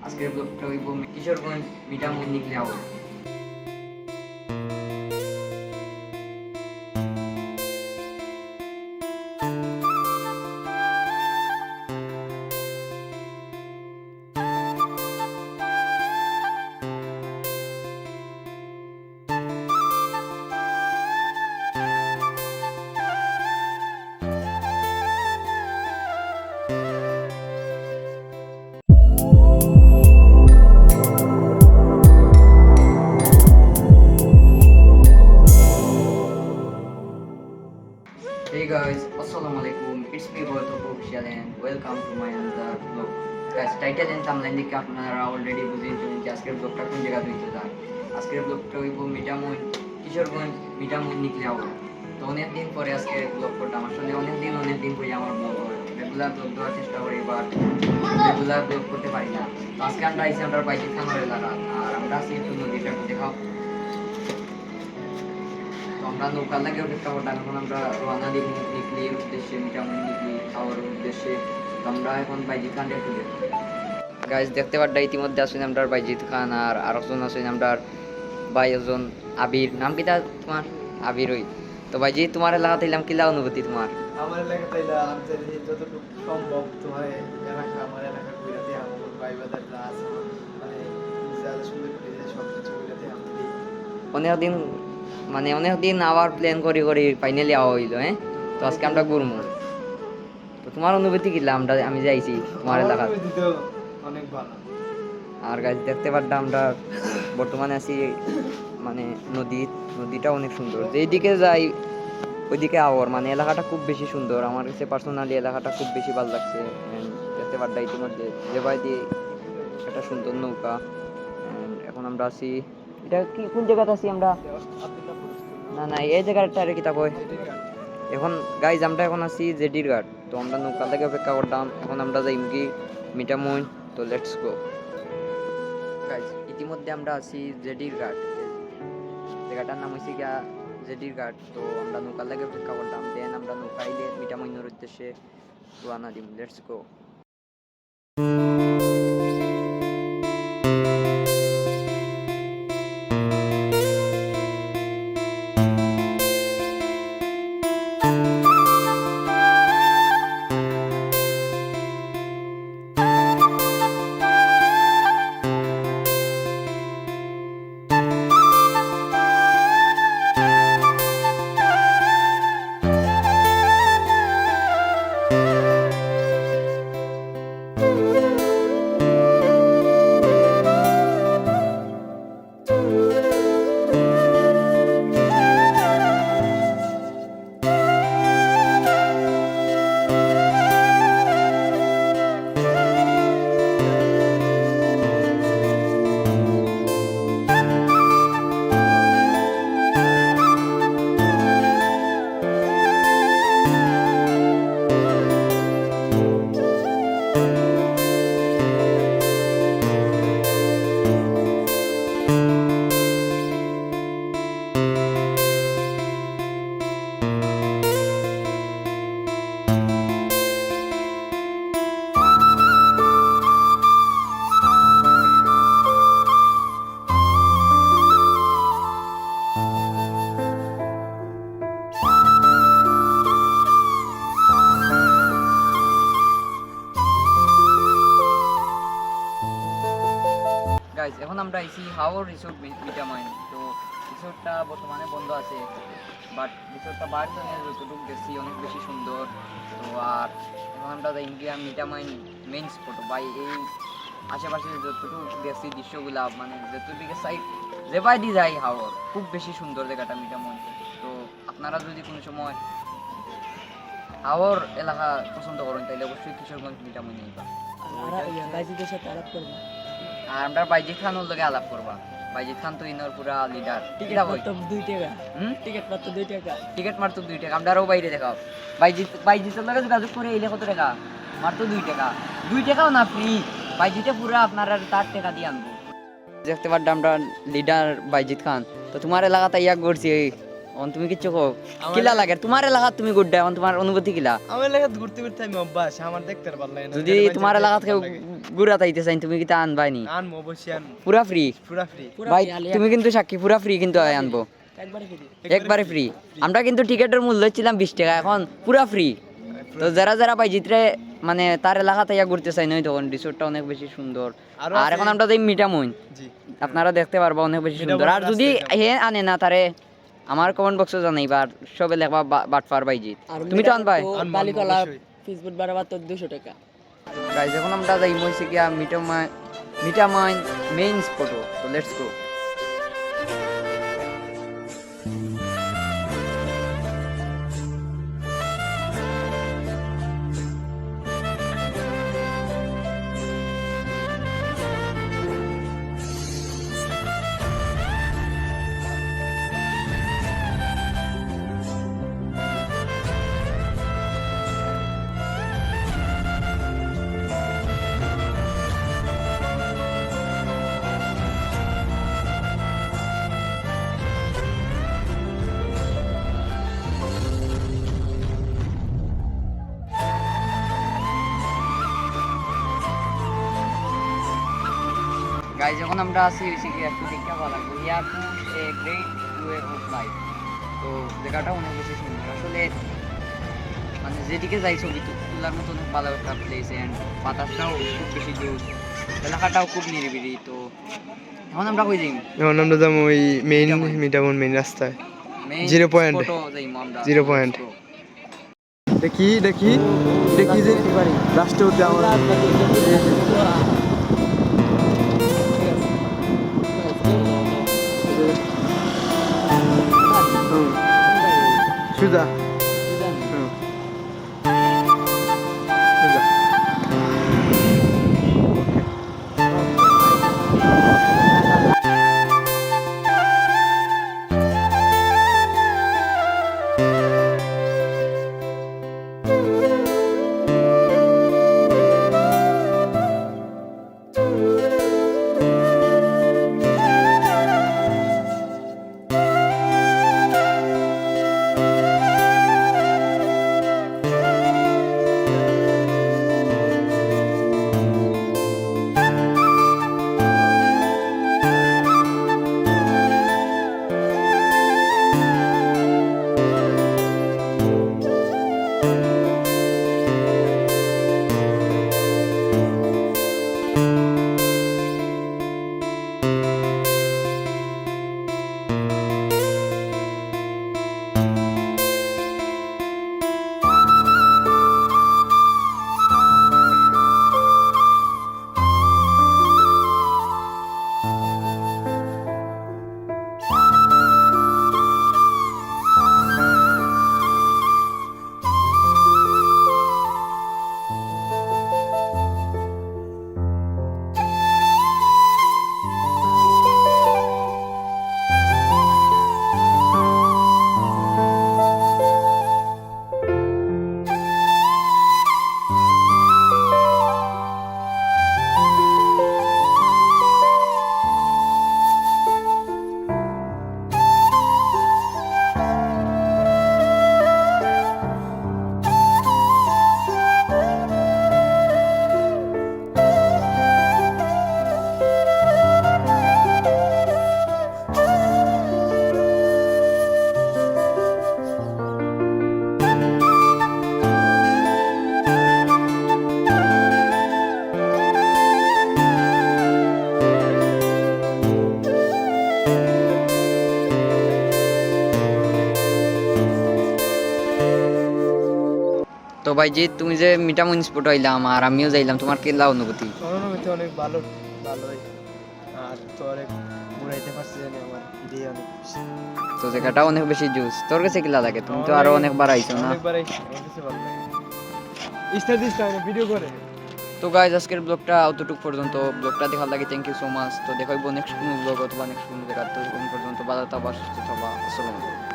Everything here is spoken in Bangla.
আজকের ব্লগটা হইব কিশোরগঞ্জ নিকলি হাওর। Hey guys, Assalamu alaikum. It's me boy Topu and welcome to my another vlog. Guys, title and thumbnail দেখে আপনারা অলরেডি বুঝে নিয়েছেন যে আজকের ব্লগটা কোন জায়গা হইতে যায়। আজকের ব্লগটা হইব কিশোরগঞ্জ নিকলি হাওর। তো অনেকদিন পরে আজকে ব্লগ করলাম। আসলে অনেকদিন পরে আমার ব্লগ রেগুলার ব্লগ দেওয়ার চেষ্টা করি, বাট রেগুলার ব্লগ করতে পারি না। তো আজকে আমরা আইসি আমরা বাইকে খানোর এলাকা, আর আমরা আছি একটু নদীটা দেখাও। আমরা নৌকার লাগে অপেক্ষা করলাম। এখন আমরা রওনা দিই নিকলির উদ্দেশ্যে, নিকলি হাওর উদ্দেশ্যে। আমরা এখন বাইজিৎ খান একটু দেখব। গাইজ দেখতে পারটা ইতিমধ্যে আসেন আমরা বাইজিৎ খান, আর আরেকজন আছেন আমরা ভাই একজন আবির। নাম কিটা তোমার? আবির। ওই তো ভাইজি, তোমার এলাকাতে এলাম কিলা অনুভূতি তোমার? আমার এলাকাতে এলাম যতটুকু সম্ভব তোমার এলাকা, আমার এলাকা ঘুরাতে আমার ভাই বাজার প্লাস মানে যারা সুন্দর করে সব কিছু ঘুরাতে অনেকদিন আবার প্ল্যান করি ফাইনালি আওয়া হইলো। তো আজকে আমরা ঘুরবো। তো তোমার অনুভূতি কিলা আমি যাইছি তোমার এলাকা? অনেক ভালো। আর গাছ দেখতে পারলাম আমরা বর্তমানে আছি মানে নদীটা অনেক সুন্দর। যেদিকে যাই ওইদিকে আওয়ার এলাকাটা খুব বেশি সুন্দর। আমার কাছে পার্সোনালি এলাকাটা খুব বেশি ভালো লাগছে। দেখতে পারলাম ইতিমধ্যে যে ভাই দিয়ে একটা সুন্দর নৌকা। এখন আমরা আছি, এটা কি কোন জায়গাতে আছি আমরা? না এই জায়গাটা আর কি তা কই। এখন গাইজ আমরা এখন আছি জেডির ঘাট। তো আমরা নৌকা থেকে অপেক্ষা করলাম। এখন আমরা যাইম কি মিটামইন। তো লেটস গো গাইজ। ইতিমধ্যে আমরা আছি জেডির ঘাট। জায়গাটার নাম হয়েছে গিয়া জেডির ঘাট। তো আমরা নৌকার লাগে অপেক্ষা করলাম। দেন আমরা নৌকা আইলে মিটামইনের উদ্দেশ্যে রওনা দিম। Let's go. গাইজ এখন আমরা আইছি হাওর রিসোর্ট মিটামইন। তো রিসোর্টটা বর্তমানে বন্ধ আছে, বাট রিসোর্টটা বাইরে তো যতটুকু দেখছি অনেক বেশি সুন্দর। তো আর এখন আমরা যাই ইন্ডিয়া মিটামইন মেইন স্পট। বাই এই আশেপাশে যতটুকু দেখছি দৃশ্যগুলা যতটুকু সাইড যে বাই দিয়ে যাই হাওর খুব বেশি সুন্দর জায়গাটা মিটামইন। তো আপনারা যদি কোনো সময় হাওর এলাকা পছন্দ করেন তাহলে অবশ্যই কিশোরগঞ্জ মিটামইন নিবা। আর আমরা বাইজিৎ খান ওর লগে আলাপ করবা। বাইজিৎ খান তো ইনর পুরা লিডার। টিকিট মাত্র 2 টাকা। টিকিট মাত্র 2 টাকা। আমরাও বাইরে দেখাও। বাইজিতের লগে যোগাযোগ করে এলে কত টাকা? মাত্র 2 টাকা। 2 টাকাও না, ফ্রি। বাইজিতে পুরা আপনারা 4 টাকা দিয়ে আনবো। দেখতে পারলাম আমরা লিডার বাইজিৎ খান। তো তোমার এলাকাতে ইয়া করছি তুমি কিচ্ছু কো কিলা লাগে তোমার এলাকা তুমি গুড এখন তোমার অনুভূতি কিলা আমার এলাকায় ঘুরতে ঘুরতে আমি অভ্যাস আমার দেখতে ভালো লাগে না যদি তোমার এলাকা থেকে ঘুরা তাইতে চাই তুমি কিটা আনবাই নি আনবো অবশ্যই আনবো পুরা ফ্রি পুরা ফ্রি ভাই তুমি কিন্তু সাক্ষী পুরা ফ্রি কিন্তু আনবো একবারে ফ্রি আমরা কিন্তু টিকেটের মূল্য ছিলাম 20 টাকা এখন পুরা ফ্রি তো যারা যারা ভাই জিতরে মানে তার এলাকা থেকে ঘুরতে চাই নয় তখন রিসোর্টটা অনেক বেশি সুন্দর আর এখন আমরা যাই মিঠামইন আপনারা দেখতে পারবো অনেক বেশি সুন্দর আর যদি হে আনে না তারে আমার কমেন্ট বক্সে জানাইবা আর সবে লেখবা বাটফার বাইজি তুমি তো আনবাই বালিকলা ফেসবুক বারাবার 200 টাকা গাইস এখন আমরা যাই মইছে কি মিঠামইন মেইন স্পট তো লেটস গো গাইস যখন আমরা আসি হইছে কি একটু দেখা ভালো লাগবে airport a great way of life তো জায়গাটা অনেক বেশি সুন্দর আসলে মানে যেদিকে যাই ছবি তোলার মতো অনেক ভালো একটা প্লেস এন্ড বাতাসটাও খুব বেশি জোর এলাকাটাও খুব নিরিবিলি তো এখন আমরা কই যাই এখন আমরা যাবো ওই মেইন মিঠামইন মেইন রাস্তায় 0 পয়েন্ট 0 পয়েন্ট দেখি দেখি দেখি যে রাষ্ট্রপতি আমরা সুজা তো ভাই যে তুমি যে মিঠামইন স্পট হইলাম আর আমিও যাইলাম তোমার কেলা অনুভূতি অনুভূতি অনেক ভালোই আর তো অনেক ঘুরাইতে পারছি জানি আমার দিয়ে অনেক খুশি তো জায়গাটা অনেক বেশি জুস তোর কাছে কিলা লাগে তুমি তো আরো অনেকবার আইছো না অনেকবার আইছি আমার কাছে ভালো লাগে স্টার ভিডিও করে তো গাইজ আজকের ব্লগটা অতটুকু পর্যন্ত ব্লগটা দেখার লাগে থ্যাংক ইউ সো মাচ তো দেখাইবো নেক্সট কোনো ব্লগ অথবা নেক্সট কোনো জায়গা তো পর্যন্ত ভালো থাকবা সুস্থ থাকবা আসসালামু আলাইকুম